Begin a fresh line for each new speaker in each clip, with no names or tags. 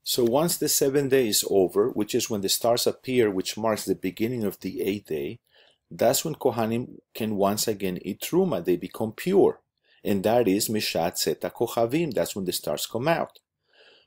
So once the 7th day is over, which is when the stars appear, which marks the beginning of the 8th day, that's when Kohanim can once again eat Truma. They become pure. And that is Mishat Zeta Kochavim. That's when the stars come out.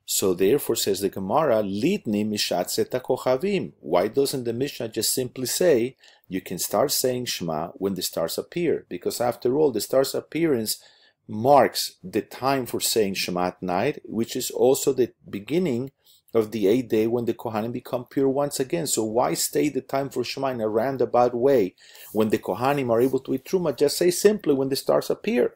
So therefore, says the Gemara, Litni Mishat Zeta Kochavim. Why doesn't the Mishnah just simply say, you can start saying Shema when the stars appear? Because after all, the stars' appearance marks the time for saying Shema at night, which is also the beginning of the 8th day when the Kohanim become pure once again. So why state the time for Shema in a roundabout way when the Kohanim are able to eat Truma? Just say simply when the stars appear.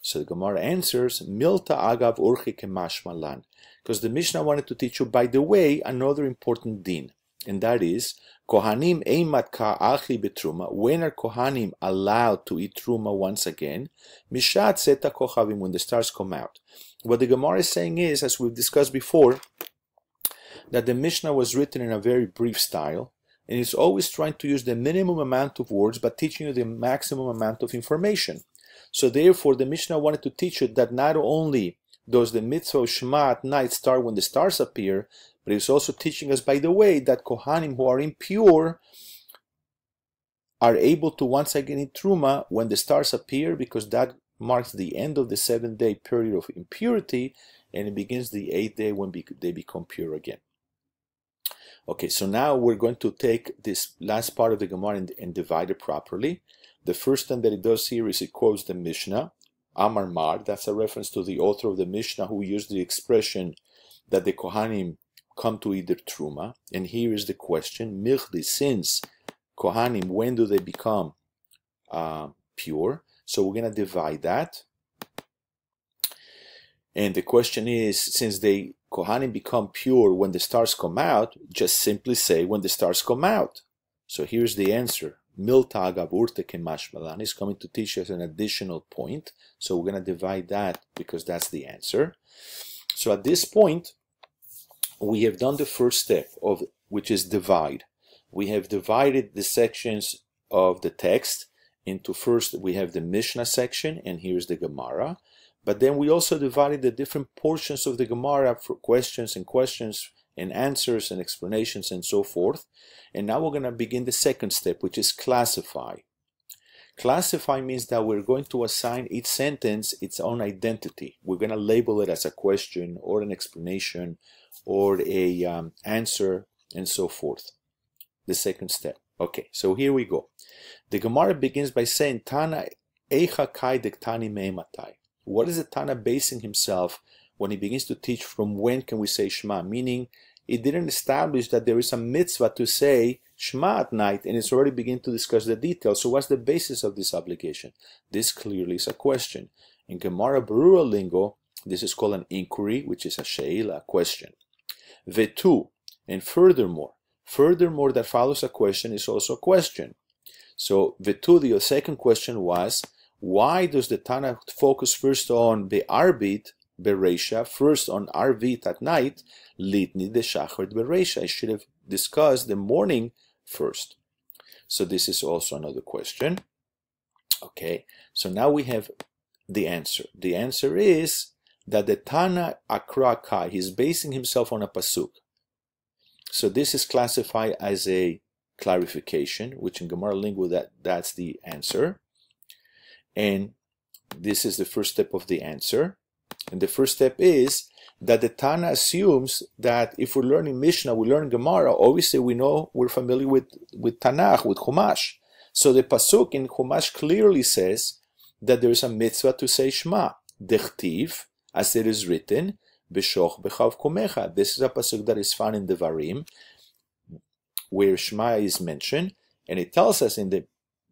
So the Gemara answers, Milta agav urchi kemashmalan, because the Mishnah wanted to teach you, by the way, another important din, and that is Kohanim eimat ka'achi betruma. When are Kohanim allowed to eat Truma once again? Mishat zeta kochavim, when the stars come out. What the Gemara is saying is, as we've discussed before, that the Mishnah was written in a very brief style, and it's always trying to use the minimum amount of words, but teaching you the maximum amount of information. So therefore, the Mishnah wanted to teach you that not only does the mitzvah of Shema at night start when the stars appear, but it's also teaching us, by the way, that Kohanim who are impure are able to once again eat Truma when the stars appear, because that marks the end of the 7th day period of impurity, and it begins the 8th day when they become pure again. Okay, so now we're going to take this last part of the Gemara and divide it properly. The first thing that it does here is it quotes the Mishnah, Amar Mar. That's a reference to the author of the Mishnah who used the expression that the Kohanim come to eat their Truma. And here is the question, Michli, since Kohanim, when do they become pure? So we're going to divide that. And the question is, since the Kohanim become pure when the stars come out, just simply say when the stars come out. So here's the answer. Milta agav urte kemashmalan is coming to teach us an additional point. So we're going to divide that because that's the answer. So at this point, we have done the first step, of which is divide. We have divided the sections of the text into, first we have the Mishnah section, and here's the Gemara. But then we also divided the different portions of the Gemara for questions and answers and explanations and so forth. And now we're going to begin the second step, which is classify. Classify means that we're going to assign each sentence its own identity. We're going to label it as a question or an explanation or a answer and so forth. The second step. Okay, so here we go. The Gemara begins by saying, Tana eicha kai dektani meimatai. What is the Tana basing himself when he begins to teach from when can we say Shema? Meaning, it didn't establish that there is a mitzvah to say Shema at night, and it's already beginning to discuss the details. So what's the basis of this obligation? This clearly is a question. In Gemara Berura lingo, this is called an inquiry, which is a sheila, a question. Vetu, and furthermore that follows a question is also a question. So Vetu, the second question was, why does the Tana focus first on the Arbit, Bereisha, first on Arvit at night, Litni de Shachar Bereisha? I should have discussed the morning first. So this is also another question. Okay, so now we have the answer. The answer is that the Tana Akra Kai, he's basing himself on a pasuk. So this is classified as a clarification, which in Gemara lingo that's the answer. And this is the first step of the answer. And the first step is that the Tana assumes that if we're learning Mishnah, we learn Gemara, obviously we know we're familiar with Tanakh, with Chumash. So the pasuk in Chumash clearly says that there is a mitzvah to say Shema. Dechtiv, as it is written, B'shoch b'chav kumecha. This is a pasuk that is found in Devarim, where Shema is mentioned, and it tells us in the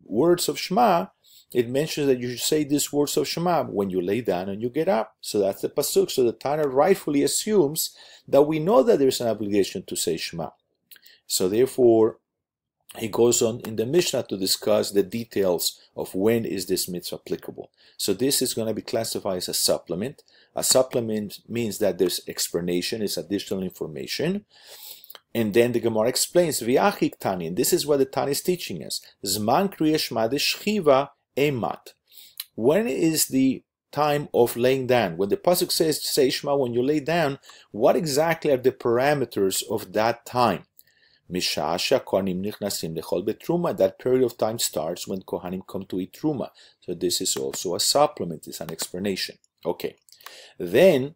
words of Shema, it mentions that you should say these words of Shema when you lay down and you get up. So that's the pasuk. So the Tana rightfully assumes that we know that there's an obligation to say Shema. So therefore, he goes on in the Mishnah to discuss the details of when is this mitzvah applicable. So this is going to be classified as a supplement. A supplement means that there's explanation, it's additional information. And then the Gemara explains, V'achik Tani, and this is what the Tani is teaching us. Zman kriya Shema de shchiva emat. When is the time of laying down. When the pasuk says say Shema when you lay down, what exactly are the parameters of that time? That period of time starts when Kohanim come to eat Truma. So this is also a supplement, it's an explanation. Okay. Then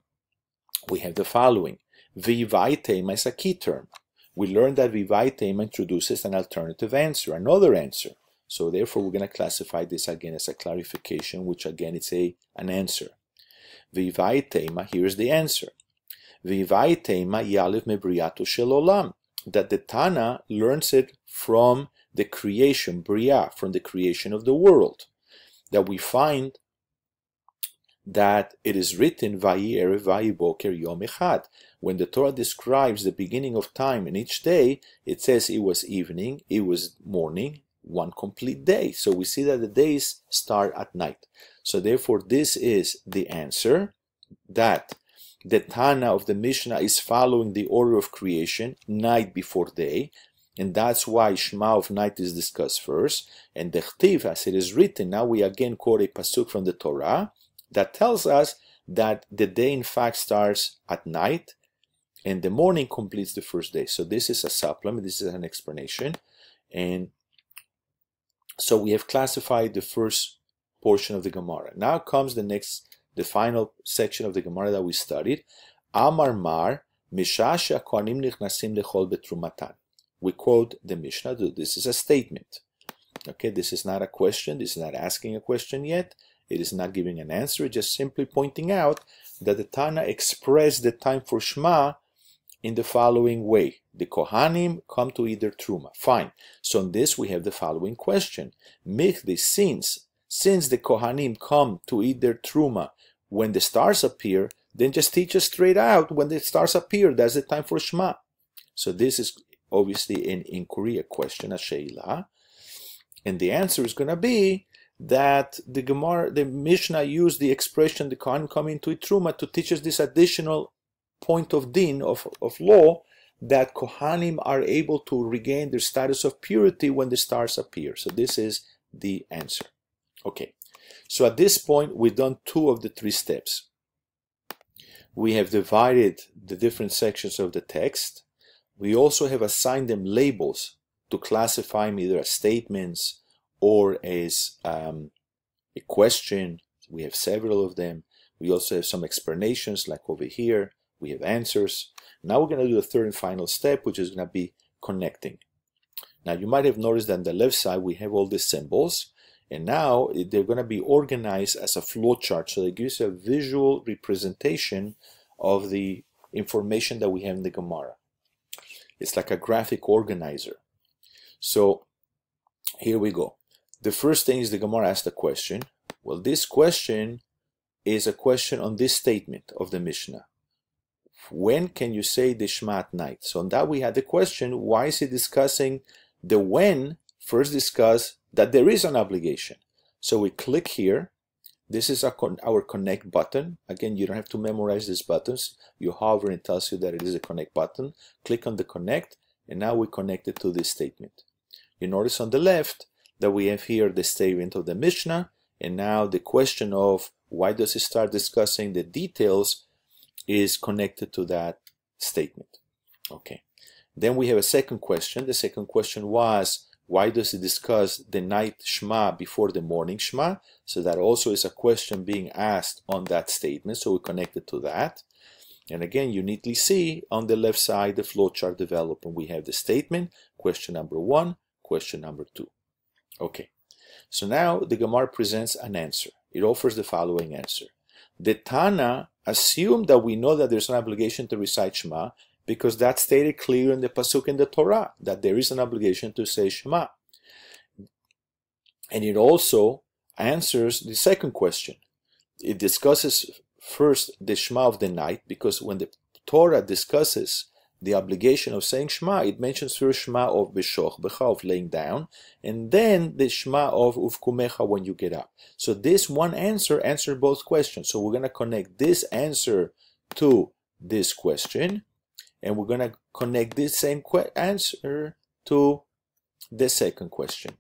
we have the following. Vivai Tema is a key term. We learned that Vivai Tema introduces an alternative answer, another answer. So therefore we're going to classify this again as a clarification, which again it's an answer. Vivai Tema, here's the answer. Vivai Tema Yalev Mebriato Shel Olam. That the Tana learns it from the creation, Bria, from the creation of the world. That we find that it is written, Vayi Erev Vayi Boker Yom Echad. When the Torah describes the beginning of time in each day, it says it was evening, it was morning, one complete day. So we see that the days start at night. So therefore this is the answer, that the Tana of the Mishnah is following the order of creation, night before day, and that's why Shema of night is discussed first, and the Chtiv, as it is written, now we again quote a pasuk from the Torah, that tells us that the day in fact starts at night, and the morning completes the first day. So this is a supplement, this is an explanation, and so we have classified the first portion of the Gemara. Now comes the final section of the Gemara that we studied. Amar Mar, Mishasha Kohanim Nichnasim Lechol Betrumatan. We quote the Mishnah. This is a statement. Okay, this is not a question. This is not asking a question yet. It is not giving an answer. It's just simply pointing out that the Tana expressed the time for Shema in the following way. The Kohanim come to eat their Truma. Fine. So on this we have the following question. Michdi, since the Kohanim come to eat their Truma when the stars appear, then just teach us straight out when the stars appear. That's the time for Shema. So this is obviously an inquiry, a question, a sheila. And the answer is going to be that the Gemara, the Mishnah used the expression the Kohanim come into Truma to teach us this additional point of din, of law, that Kohanim are able to regain their status of purity when the stars appear. So this is the answer. Okay, so at this point we've done 2 of the 3 steps. We have divided the different sections of the text. We also have assigned them labels to classify them either as statements or as a question. We have several of them. We also have some explanations, like over here. We have answers. Now we're going to do the third and final step, which is going to be connecting. Now you might have noticed that on the left side we have all the symbols. And now they're going to be organized as a flow chart. So it gives you a visual representation of the information that we have in the Gemara. It's like a graphic organizer. So here we go. The first thing is the Gemara asked a question. Well, this question is a question on this statement of the Mishnah. When can you say the Shema at night? So on that we had the question, why is he discussing the when? First discuss that there is an obligation. So we click here. This is our connect button. Again, you don't have to memorize these buttons. You hover and it tells you that it is a connect button. Click on the connect, and now we connect it to this statement. You notice on the left that we have here the statement of the Mishnah, and now the question of why does it start discussing the details is connected to that statement. Okay. Then we have a second question. The second question was, why does it discuss the night Shema before the morning Shema? So that also is a question being asked on that statement. So we connected to that. And again, you neatly see on the left side the flowchart development. We have the statement, question number 1, question number 2. Okay. So now the Gemara presents an answer. It offers the following answer. The Tana assumed that we know that there's an obligation to recite Shema, because that's stated clear in the pasuk in the Torah, that there is an obligation to say Shema. And it also answers the second question. It discusses first the Shema of the night, because when the Torah discusses the obligation of saying Shema, it mentions first Shema of Beshoch, Becha, of laying down, and then the Shema of Uvkumecha, when you get up. So this one answer answers both questions. So we're going to connect this answer to this question, and we're going to connect this same answer to the second question.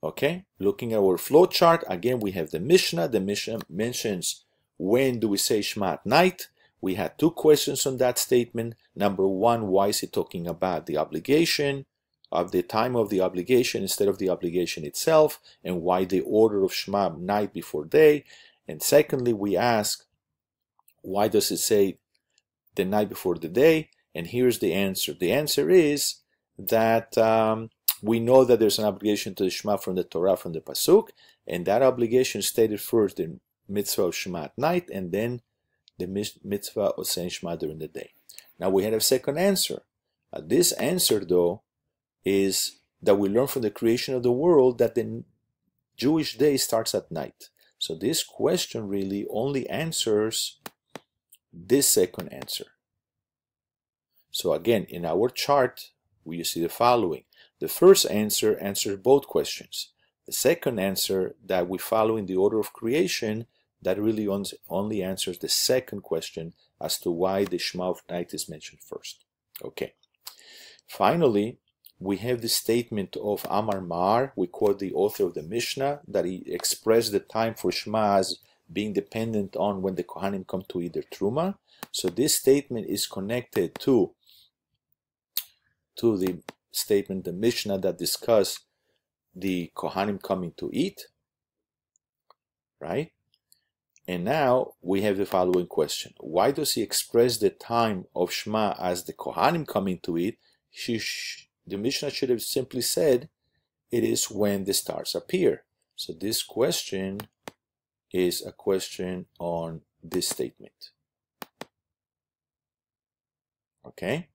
Okay, looking at our flow chart, again we have the Mishnah. The Mishnah mentions when do we say Shema at night. We had two questions on that statement. Number one, why is it talking about the obligation of the time of the obligation instead of the obligation itself, and why the order of Shema night before day? And secondly, we ask, why does it say the night before the day? And here's the answer. The answer is that we know that there's an obligation to the Shema from the Torah, from the Pasuk, and that obligation stated first the mitzvah of Shema at night, and then the mitzvah of saying Shema during the day. Now we had a second answer. This answer, though, is that we learn from the creation of the world that the Jewish day starts at night. So this question really only answers this second answer. So again, in our chart, we see the following. The first answer answers both questions. The second answer, that we follow in the order of creation, that really only answers the second question as to why the Shema of night is mentioned first. Okay. Finally, we have the statement of Amar Mar. We quote the author of the Mishnah, that he expressed the time for Shema as being dependent on when the Kohanim come to eat their Truma. So this statement is connected to the statement, the Mishnah, that discuss the Kohanim coming to eat, right? And now we have the following question. Why does he express the time of Shema as the Kohanim coming to eat? The Mishnah should have simply said it is when the stars appear. So this question is a question on this statement. Okay?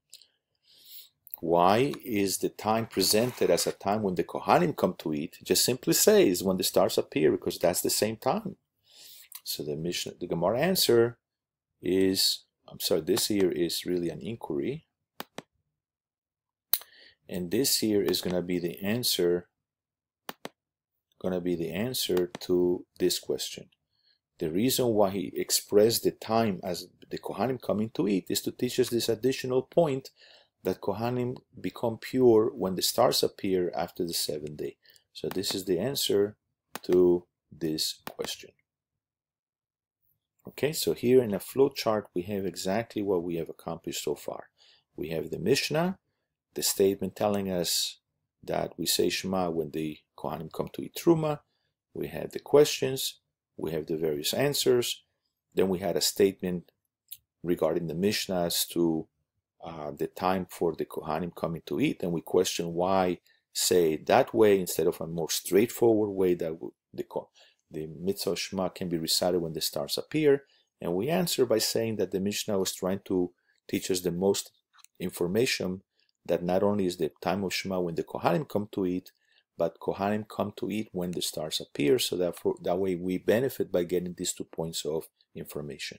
Why is the time presented as a time when the Kohanim come to eat? Just simply says when the stars appear, because that's the same time. So the Gemara answer is, this here is really an inquiry. And this here is going to be the answer, to this question. The reason why he expressed the time as the Kohanim coming to eat is to teach us this additional point, that Kohanim become pure when the stars appear after the 7th day. So this is the answer to this question. Okay, so here in a flow chart, we have exactly what we have accomplished so far. We have the Mishnah, the statement telling us that we say Shema when the Kohanim come to eat Truma. We have the questions, we have the various answers. Then we had a statement regarding the Mishnah as to the time for the Kohanim coming to eat, and we question why say it that way instead of a more straightforward way that the mitzvah Shema can be recited when the stars appear. And we answer by saying that the Mishnah was trying to teach us the most information, that not only is the time of Shema when the Kohanim come to eat, but Kohanim come to eat when the stars appear, so that way we benefit by getting these 2 points of information.